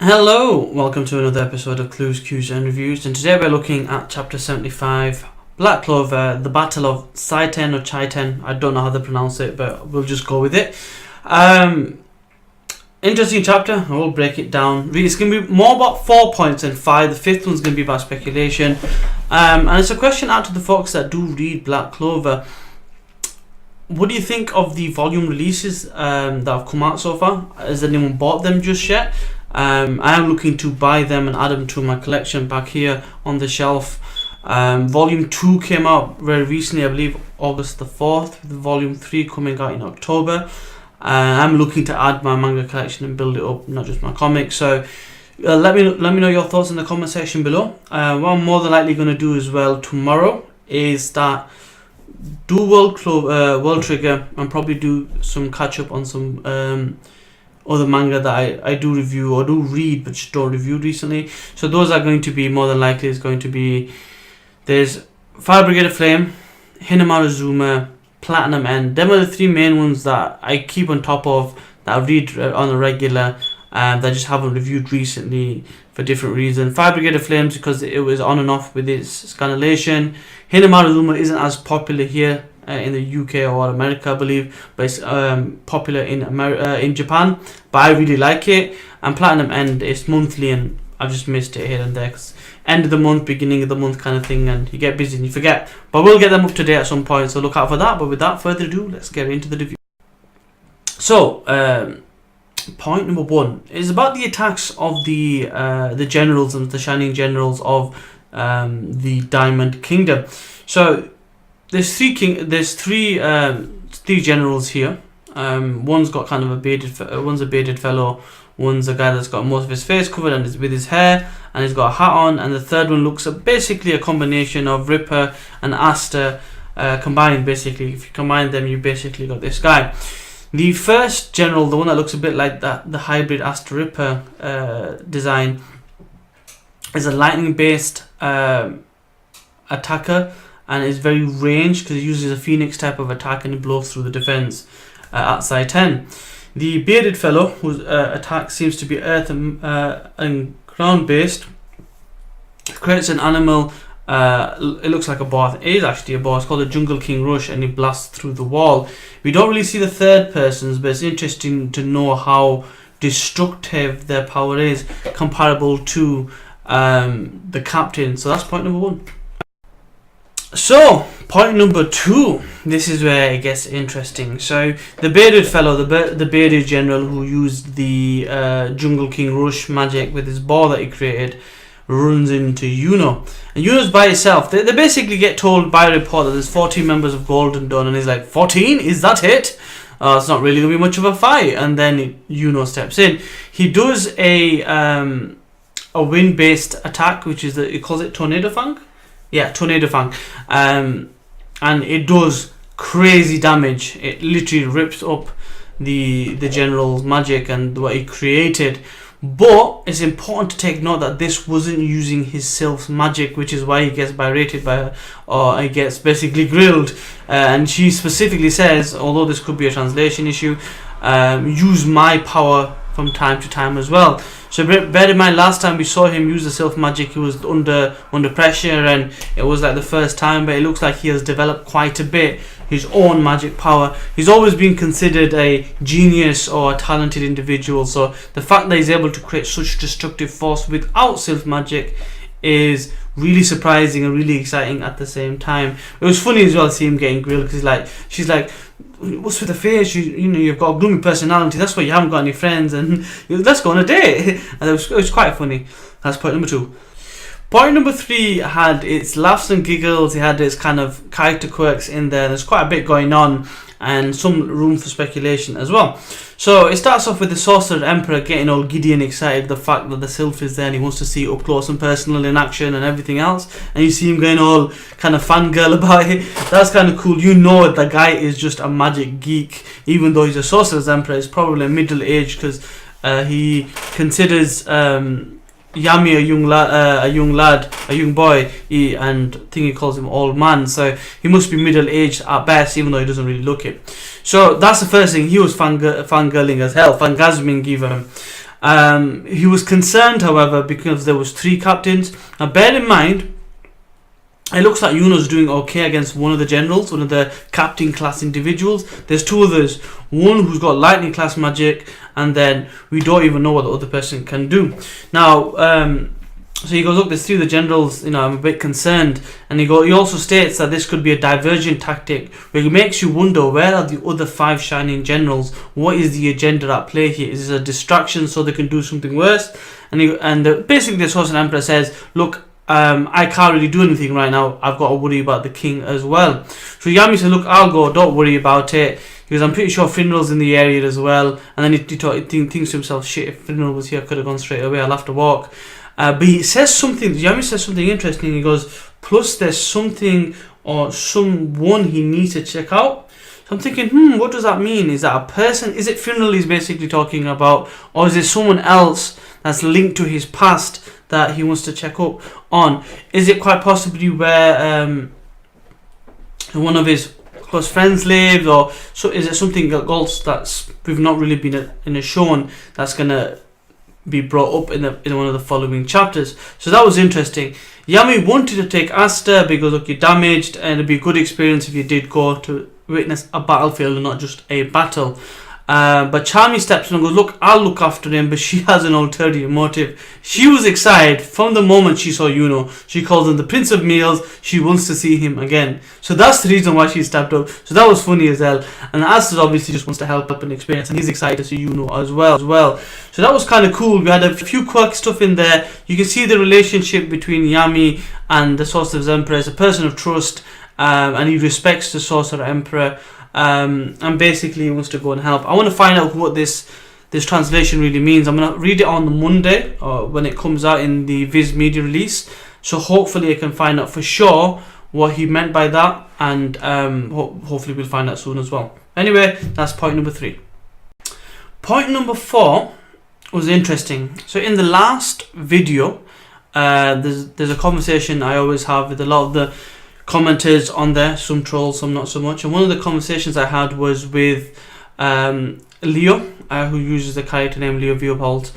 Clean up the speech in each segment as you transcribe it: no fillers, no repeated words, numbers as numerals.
Hello, welcome to another episode of Clues, Cues and Reviews, and today we're looking at chapter 75, Black Clover, the Battle of Citen or Citen. I don't know how to pronounce it, but we'll just go with it. Interesting chapter. I will break it down. It's going to be more about 4 points than 5. The fifth one's going to be about speculation. And it's a question out to the folks that do read Black Clover. What do you think of the volume releases that have come out so far? Has anyone bought them just yet? I am looking to buy them and add them to my collection back here on the shelf. Volume 2 came out very recently, I believe August the 4th, with Volume 3 coming out in October. I'm looking to add my manga collection and build it up, not just my comics. So let me know your thoughts in the comment section below. What I'm more than likely going to do as well tomorrow is that do World Trigger and probably do some catch up on some other manga that I do review or do read but just don't review recently. So those are going to be more than likely there's Fire Brigade of Flame, Hinamaru Zuma, Platinum End. Them are the three main ones that I keep on top of, that I read on a regular, that I just haven't reviewed recently for different reasons. Fire Brigade of Flames because it was on and off with its scanulation. Hinamaru Zuma isn't as popular here in the UK or America, I believe, but it's popular in Japan. But I really like it. And Platinum End is monthly, and I've just missed it here and there. 'Cause end of the month, beginning of the month kind of thing, and you get busy and you forget. But we'll get them up to date at some point, so look out for that. But without further ado, let's get into the review. So, point number 1 is about the attacks of the generals and the shining generals of the Diamond Kingdom. So there's three generals here. One's got kind of one's a bearded fellow. One's a guy that's got most of his face covered and is with his hair, and he's got a hat on. And the third one looks basically a combination of Ripper and Aster combined. Basically, if you combine them, you basically got this guy. The first general, the one that looks a bit like the hybrid Aster Ripper design, is a lightning-based attacker, and is very ranged because he uses a phoenix type of attack and he blows through the defense at side 10. The bearded fellow, whose attack seems to be earth and ground based, creates an animal. It looks like a boss. It is actually a boss called the Jungle King Rush, and he blasts through the wall. We don't really see the third persons, but it's interesting to know how destructive their power is comparable to the captain. So that's point number 1. So, point number 2, this is where it gets interesting. So, the bearded fellow, the bearded general who used the Jungle King Rush magic with his ball that he created, runs into Yuno. And Yuno's by himself. They basically get told by a report that there's 14 members of Golden Dawn, and he's like, 14? Is that it? It's not really going to be much of a fight. And then Yuno steps in. He does a wind-based attack, which is, he calls it Tornado Fang? Yeah, Tornado Fang. And it does crazy damage. It literally rips up the general's magic and what he created. But it's important to take note that this wasn't using his sylph's magic, which is why he gets berated by her, or he gets basically grilled. And she specifically says, although this could be a translation issue, use my power from time to time as well. So bear in mind, last time we saw him use the sylph magic, he was under pressure, and it was like the first time, but it looks like he has developed quite a bit his own magic power. He's always been considered a genius or a talented individual, so the fact that he's able to create such destructive force without sylph magic is really surprising and really exciting at the same time. It was funny as well to see him getting grilled, because she's like, what's with the face? You've got a gloomy personality. That's why you haven't got any friends, and let's go on a date. And it was quite funny. That's point number 2. Point number 3 had its laughs and giggles. It had its kind of character quirks in there. There's quite a bit going on, and some room for speculation as well. So it starts off with the Sorcerer Emperor getting all giddy and excited the fact that the sylph is there, and he wants to see it up close and personal in action and everything else. And you see him going all kind of fangirl about it. That's kind of cool. You know the guy is just a magic geek, even though he's a Sorcerer's Emperor. He's probably middle aged, because he considers Yami a young boy, and I think he calls him old man, so he must be middle aged at best, even though he doesn't really look it. So that's the first thing. He was fangirling as hell, fangasming even. He was concerned, however, because there was 3 captains. Now bear in mind, it looks like Yuno's doing okay against one of the generals, one of the captain class individuals. There's 2 others, one who's got lightning class magic, and then we don't even know what the other person can do. Now, so he goes, look, there's 3 of the generals, I'm a bit concerned. And he also states that this could be a divergent tactic, where it makes you wonder, where are the other 5 shining generals? What is the agenda at play here? Is this a distraction so they can do something worse? And basically the Sorcerer Emperor says, look, I can't really do anything right now. I've got to worry about the king as well. So Yami said, look, I'll go, don't worry about it. Because I'm pretty sure Finral's in the area as well. And then he thinks to himself, shit, if Finral was here, I could have gone straight away. I'll have to walk. But he says something, Yami says something interesting. He goes, plus there's something or someone he needs to check out. So I'm thinking, what does that mean? Is that a person? Is it Finral he's basically talking about? Or is it someone else that's linked to his past that he wants to check up on? Is it quite possibly where one of his close friends lives? Or so is it something else that's we've not really been shown that's going to be brought up in one of the following chapters? So that was interesting. Yami wanted to take Asta because look, you're damaged and it'd be a good experience if you did go to witness a battlefield and not just a battle. But Charmy steps in and goes, look, I'll look after him, but she has an ulterior motive. She was excited from the moment she saw Yuno. She calls him the Prince of Meals. She wants to see him again. So that's the reason why she stepped up. So that was funny as hell. And Asta obviously just wants to help up and experience, and he's excited to see Yuno as well. So that was kind of cool. We had a few quirky stuff in there. You can see the relationship between Yami and the Sorcerer's Emperor as a person of trust, and he respects the Sorcerer Emperor. And basically he wants to go and help. I want to find out what this translation really means. I'm going to read it on the Monday when it comes out in the Viz Media release. So hopefully I can find out for sure what he meant by that, and hopefully we'll find out soon as well. Anyway, that's point number 3. Point number 4 was interesting. So in the last video, there's a conversation I always have with a lot of the commenters on there, some trolls, some not so much. And one of the conversations I had was with Leo, who uses the character name Leo Viopold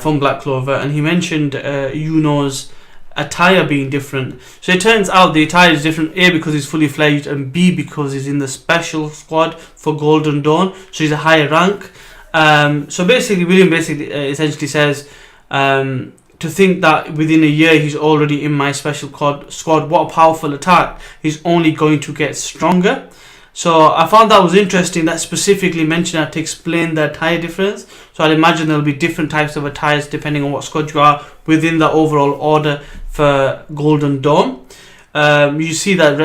from Black Clover, and he mentioned Yuno's attire being different. So it turns out the attire is different, A, because he's fully fledged, and B, because he's in the special squad for Golden Dawn, so he's a higher rank. So basically William essentially says, to think that within a year he's already in my special squad, what a powerful attack. He's only going to get stronger. So I found that was interesting, that specifically mentioned that to explain the attire difference. So I'd imagine there'll be different types of attires depending on what squad you are within the overall order for Golden Dawn. You see that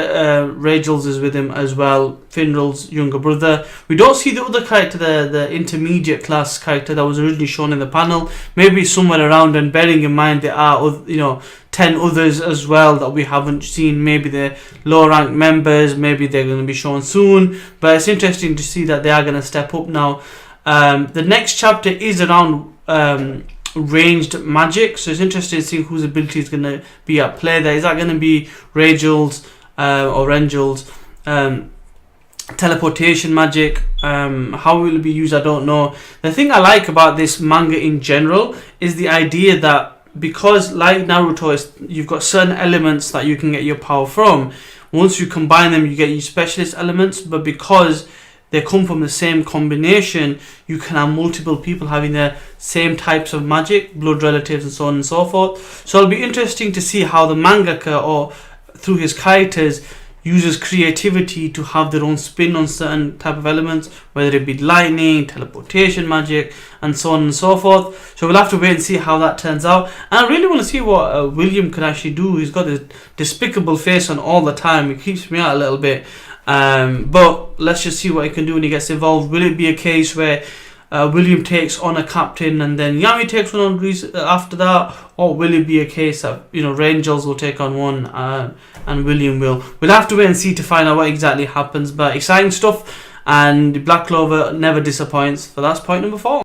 Rachel's is with him as well, Finral's younger brother. We don't see the other character, the intermediate class character that was originally shown in the panel. Maybe somewhere around, and bearing in mind there are 10 others as well that we haven't seen. Maybe they're low ranked members, maybe they're going to be shown soon. But it's interesting to see that they are going to step up now. The next chapter is around ranged magic, so it's interesting to see whose ability is going to be at play there. Is that going to be Ragel's or Rengel's teleportation magic? How will it be used, I don't know. The thing I like about this manga in general is the idea that because like Naruto, you've got certain elements that you can get your power from. Once you combine them, you get your specialist elements, but because they come from the same combination, you can have multiple people having the same types of magic, blood relatives and so on and so forth. So it'll be interesting to see how the mangaka, or through his characters, uses creativity to have their own spin on certain type of elements, whether it be lightning, teleportation magic, and so on and so forth. So we'll have to wait and see how that turns out. And I really want to see what William can actually do. He's got this despicable face on all the time. It keeps me out a little bit. But let's just see what he can do when he gets involved. Will it be a case where William takes on a captain and then Yami takes one on after that, or will it be a case that Rangers will take on one and William will? We'll have to wait and see to find out what exactly happens. But exciting stuff, and Black Clover never disappoints. So that's point number 4.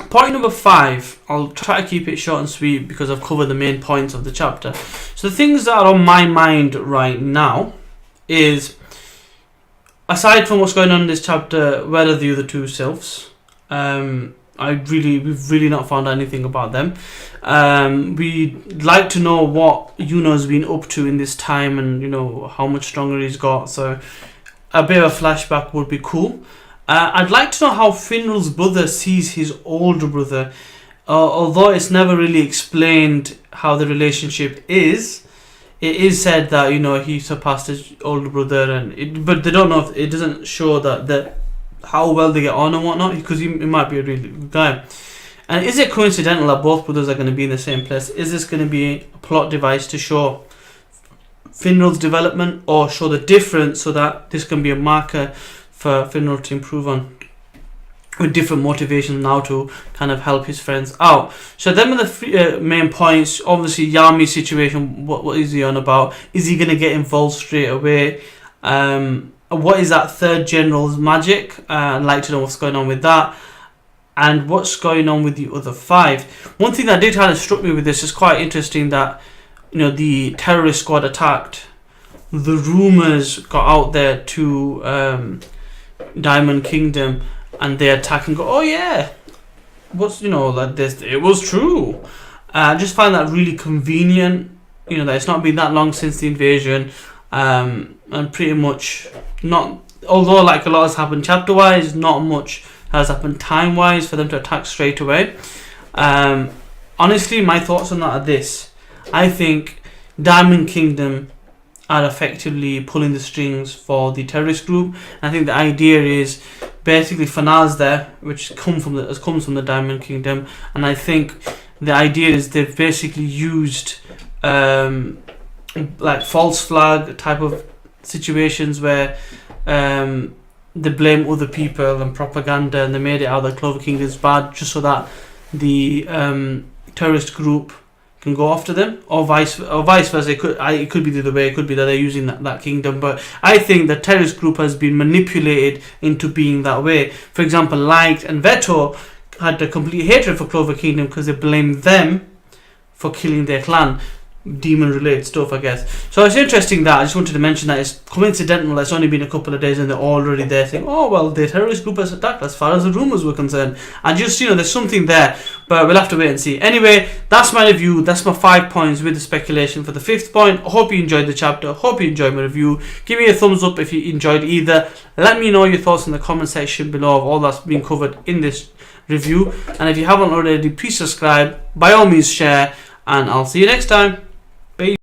Point number 5, I'll try to keep it short and sweet because I've covered the main points of the chapter. So the things that are on my mind right now is, aside from what's going on in this chapter, where are the other 2 sylphs? we've really not found anything about them. We'd like to know what Yuno's been up to in this time, and how much stronger he's got. So a bit of a flashback would be cool. I'd like to know how Finral's brother sees his older brother. Although it's never really explained how the relationship is, it is said that he surpassed his older brother, but they don't know. It doesn't show that how well they get on and whatnot, because he might be a really good guy. And is it coincidental that both brothers are going to be in the same place? Is this going to be a plot device to show Finral's development, or show the difference so that this can be a marker for Finral to improve on, with different motivations now to kind of help his friends out? So them are the main points. Obviously, Yami's situation, what is he on about? Is he going to get involved straight away? What is that third general's magic? I'd like to know what's going on with that, and what's going on with the other 5. One thing that did kind of struck me with this is quite interesting that the terrorist squad attacked. The rumors got out there to Diamond Kingdom, and they attack and go, oh yeah, what's like this? It was true. I just find that really convenient. That it's not been that long since the invasion, and pretty much not. Although like a lot has happened chapter wise, not much has happened time wise for them to attack straight away. Honestly, my thoughts on that are this: I think Diamond Kingdom are effectively pulling the strings for the terrorist group. I think the idea is basically Fanaz there, which comes from the Diamond Kingdom, and I think the idea is they've basically used like false flag type of situations where they blame other people and propaganda, and they made it out that Clover King is bad just so that the terrorist group can go after them, or vice versa. It could be the other way. It could be that they're using that kingdom, but I think the terrorist group has been manipulated into being that way. For example, Light and Veto had a complete hatred for Clover Kingdom because they blamed them for killing their clan. Demon related stuff, I guess. So it's interesting that I just wanted to mention that it's coincidental. It's only been a couple of days and they're already there saying, oh well, the terrorist group has attacked as far as the rumours were concerned. And just there's something there, but we'll have to wait and see. Anyway, that's my review. That's my 5 points with the speculation for the 5th point. I hope you enjoyed the chapter. Hope you enjoyed my review. Give me a thumbs up if you enjoyed either. Let me know your thoughts in the comment section below of all that's been covered in this review. And if you haven't already, please subscribe. By all means, share. And I'll see you next time.